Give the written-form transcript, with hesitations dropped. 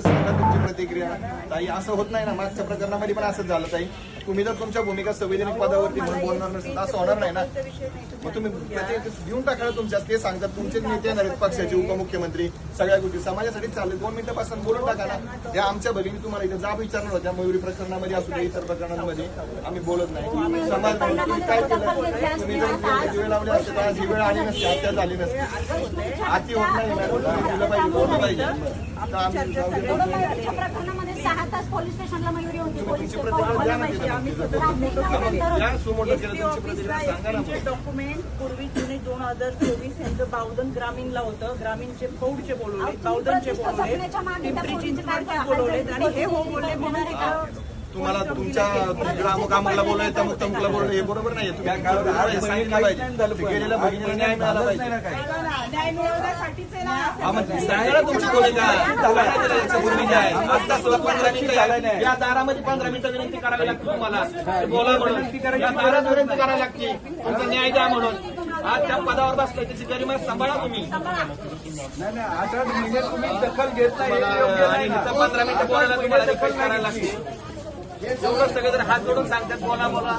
कसं सांगा तुमची प्रतिक्रिया ताई? असं होत नाही ना, मागच्या प्रकरणामध्ये पण असंच झालं ताई. तुम्ही जर तुमच्या भूमिका संवैधानिक पदावरती म्हणून बोलणार नसेल असं होणार नाही ना. मग तुम्ही घेऊन टाका तुमच्या, ते सांगतात तुमचे नेते येणार आहेत पक्षाचे, उपमुख्यमंत्री, सगळ्या गोष्टी समाजासाठी चालले. 2 मिनिटापासून बोलून टाका ना. त्या आमच्या भगिनी तुम्हाला इथे जाब विचारणार होत्या, मयुरी प्रकरणामध्ये असू दे, इतर प्रकरणांमध्ये आम्ही बोलत नाही. समाज काय केलं, तुम्ही जर वेळ लावले असते तर आज ही वेळ आली नसते, हत्या झाली नसते. आती होत नाही दिलं पाहिजे, बोललं पाहिजे. प्रकरणामध्ये 6 तास पोलीस स्टेशनला मयुरी होती. तुमची प्रतिक्रिया द्या ना तिथं. या सुमोटो केलं तुमची प्रतिक्रिया सांगा ना. डॉक्युमेंट पूर्वी जुने 2024 यांचं बावधन ग्रामीणला होतं. ग्रामीणचे पौडचे बोलवले, बावधनचे बोलवले, पिंपरी चिंचवडचे बोलवले आणि हे हो बोलले म्हणून तुम्हाला तुमच्या ग्रामकामाला बोलायचं, मग तमुकला बोलणं हे बरोबर नाही. तुम्ही सांगितलं पाहिजे, गेलेल्या भगिनीला न्याय मिळाला पाहिजे. न्याय मिळवण्यासाठीच आहे ना. सांगा तुमची भूमिका. पूर्वी न्याय आता 15 मिनिटं या दारामध्ये 15 मिनिटं विनंती करावी लागते तुम्हाला. बोला म्हणून या दारात विनंती करावी लागते तुमचा न्याय द्या म्हणून. आज त्या पदावर बसलाय, त्याची गरिमा सांभाळा तुम्ही. नाही 18 महिने तुम्ही दखल घेत नाही आणि 15 मिनिटं बोलायला तुम्हाला रिक्वेस्ट करायला लागते. एवढं सगळे जर हात जोडून सांगतात बोला बोला.